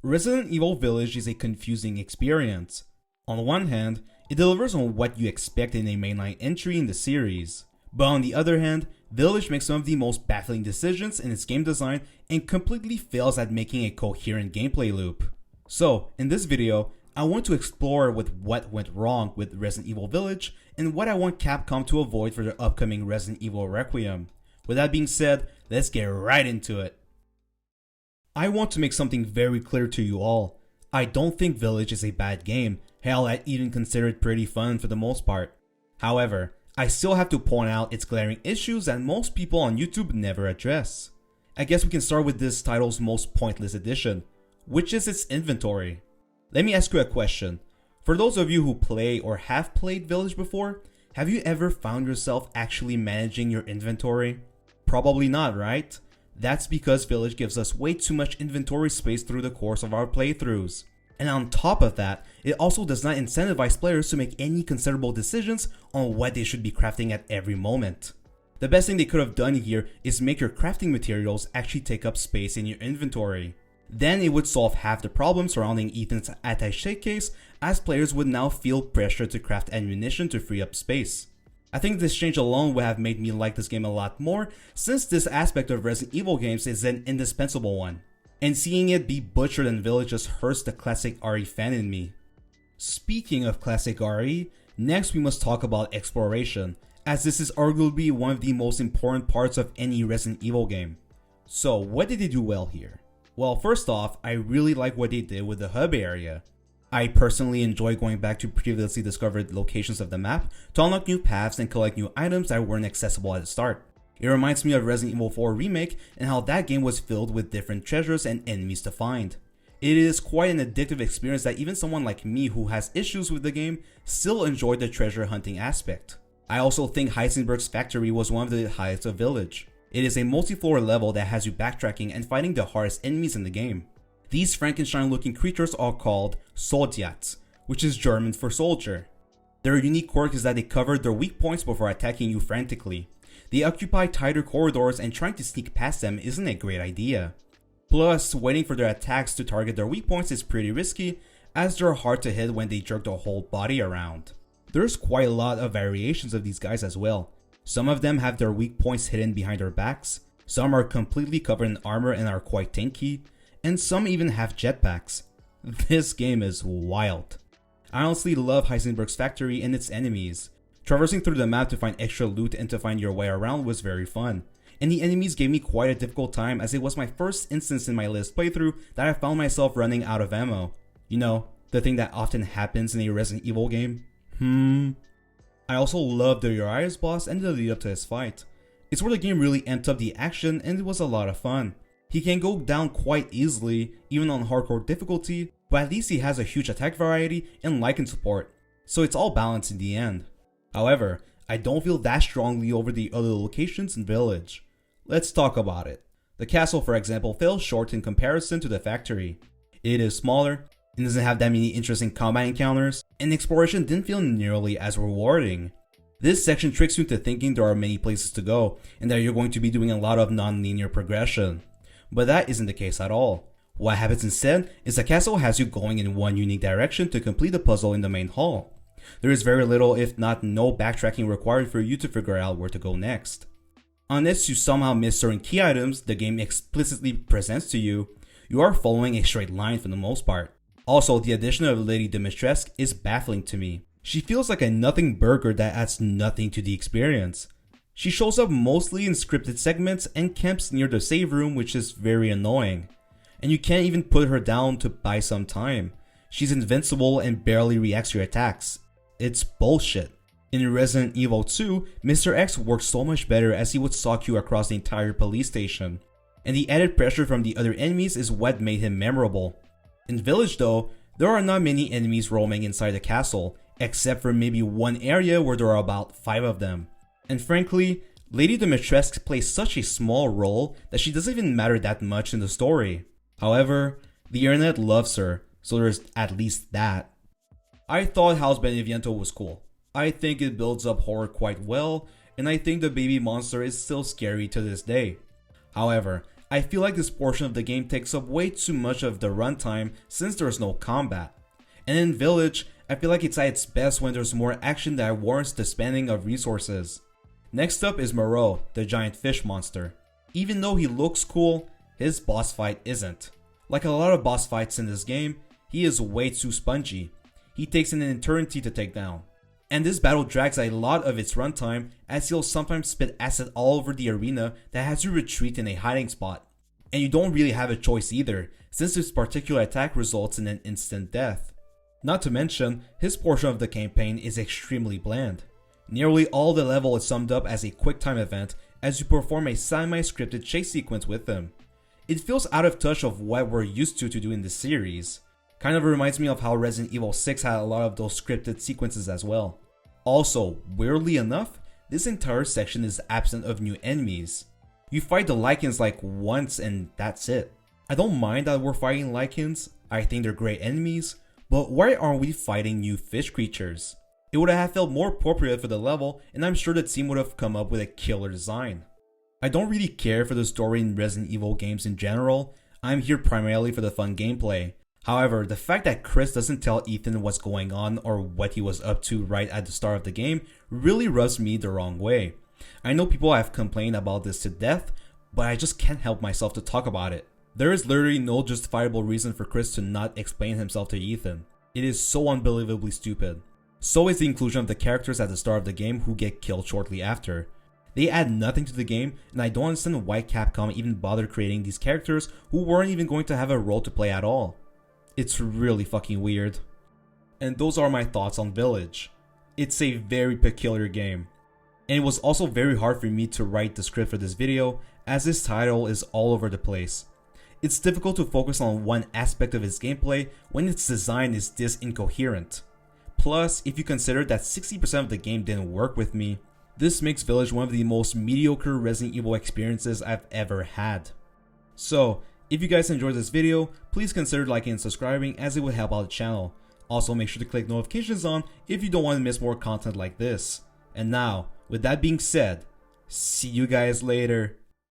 Resident Evil Village is a confusing experience. On one hand, it delivers on what you expect in a mainline entry in the series, but on the other hand, Village makes some of the most baffling decisions in its game design and completely fails at making a coherent gameplay loop. So, in this video, I want to explore with what went wrong with Resident Evil Village and what I want Capcom to avoid for their upcoming Resident Evil Requiem. With that being said, let's get right into it. I want to make something very clear to you all. I don't think Village is a bad game. Hell, I even consider it pretty fun for the most part. However, I still have to point out its glaring issues that most people on YouTube never address. I guess we can start with this title's most pointless addition, which is its inventory. Let me ask you a question. For those of you who play or have played Village before, have you ever found yourself actually managing your inventory? Probably not, right? That's because Village gives us way too much inventory space through the course of our playthroughs. And on top of that, it also does not incentivize players to make any considerable decisions on what they should be crafting at every moment. The best thing they could have done here is make your crafting materials actually take up space in your inventory. Then it would solve half the problem surrounding Ethan's attaché case, as players would now feel pressure to craft ammunition to free up space. I think this change alone would have made me like this game a lot more, since this aspect of Resident Evil games is an indispensable one. And seeing it be butchered in Village just hurts the classic RE fan in me. Speaking of classic RE, next we must talk about exploration, as this is arguably one of the most important parts of any Resident Evil game. So what did they do well here? Well, first off, I really like what they did with the hub area. I personally enjoy going back to previously discovered locations of the map to unlock new paths and collect new items that weren't accessible at the start. It reminds me of Resident Evil 4 Remake and how that game was filled with different treasures and enemies to find. It is quite an addictive experience that even someone like me who has issues with the game still enjoyed the treasure hunting aspect. I also think Heisenberg's factory was one of the highlights of Village. It is a multi-floor level that has you backtracking and fighting the hardest enemies in the game. These Frankenstein-looking creatures are called Soldiats, which is German for soldier. Their unique quirk is that they cover their weak points before attacking you frantically. They occupy tighter corridors and trying to sneak past them isn't a great idea. Plus, waiting for their attacks to target their weak points is pretty risky, as they're hard to hit when they jerk their whole body around. There's quite a lot of variations of these guys as well. Some of them have their weak points hidden behind their backs, some are completely covered in armor and are quite tanky, and some even have jetpacks. This game is wild. I honestly love Heisenberg's factory and its enemies. Traversing through the map to find extra loot and to find your way around was very fun. And the enemies gave me quite a difficult time, as it was my first instance in my latest playthrough that I found myself running out of ammo. You know, the thing that often happens in a Resident Evil game. I also loved the Uriah's boss and the lead up to his fight. It's where the game really amped up the action and it was a lot of fun. He can go down quite easily, even on hardcore difficulty, but at least he has a huge attack variety and Lycan support, so it's all balanced in the end. However, I don't feel that strongly over the other locations in Village. Let's talk about it. The castle, for example, fell short in comparison to the factory. It is smaller, and doesn't have that many interesting combat encounters, and exploration didn't feel nearly as rewarding. This section tricks you into thinking there are many places to go, and that you're going to be doing a lot of non-linear progression. But that isn't the case at all. What happens instead is the castle has you going in one unique direction to complete the puzzle in the main hall. There is very little, if not no, backtracking required for you to figure out where to go next. Unless you somehow miss certain key items the game explicitly presents to you, you are following a straight line for the most part. Also, the addition of Lady Dimitrescu is baffling to me. She feels like a nothing burger that adds nothing to the experience. She shows up mostly in scripted segments and camps near the save room, which is very annoying. And you can't even put her down to buy some time. She's invincible and barely reacts to your attacks. It's bullshit. In Resident Evil 2, Mr. X works so much better as he would stalk you across the entire police station. And the added pressure from the other enemies is what made him memorable. In Village though, there are not many enemies roaming inside the castle, except for maybe one area where there are about 5 of them. And frankly, Lady Dimitrescu plays such a small role that she doesn't even matter that much in the story. However, the internet loves her, so there's at least that. I thought House Beneviento was cool. I think it builds up horror quite well, and I think the baby monster is still scary to this day. However, I feel like this portion of the game takes up way too much of the runtime since there's no combat. And in Village, I feel like it's at its best when there's more action that warrants the spending of resources. Next up is Moreau, the giant fish monster. Even though he looks cool, his boss fight isn't. Like a lot of boss fights in this game, he is way too spongy. He takes an eternity to take down. And this battle drags a lot of its runtime as he'll sometimes spit acid all over the arena that has you retreat in a hiding spot. And you don't really have a choice either, since this particular attack results in an instant death. Not to mention, his portion of the campaign is extremely bland. Nearly all the level is summed up as a quick time event as you perform a semi-scripted chase sequence with him. It feels out of touch of what we're used to do in this series. Kind of reminds me of how Resident Evil 6 had a lot of those scripted sequences as well. Also, weirdly enough, this entire section is absent of new enemies. You fight the Lycans like once and that's it. I don't mind that we're fighting Lycans, I think they're great enemies, but why aren't we fighting new fish creatures? It would have felt more appropriate for the level, and I'm sure the team would have come up with a killer design. I don't really care for the story in Resident Evil games in general, I'm here primarily for the fun gameplay. However, the fact that Chris doesn't tell Ethan what's going on or what he was up to right at the start of the game really rubs me the wrong way. I know people have complained about this to death, but I just can't help myself to talk about it. There is literally no justifiable reason for Chris to not explain himself to Ethan. It is so unbelievably stupid. So is the inclusion of the characters at the start of the game who get killed shortly after. They add nothing to the game, and I don't understand why Capcom even bothered creating these characters who weren't even going to have a role to play at all. It's really fucking weird. And those are my thoughts on Village. It's a very peculiar game. And it was also very hard for me to write the script for this video, as this title is all over the place. It's difficult to focus on one aspect of its gameplay when its design is this incoherent. Plus, if you consider that 60% of the game didn't work with me, this makes Village one of the most mediocre Resident Evil experiences I've ever had. So, if you guys enjoyed this video, please consider liking and subscribing as it would help out the channel. Also make sure to click notifications on if you don't want to miss more content like this. And now, with that being said, see you guys later.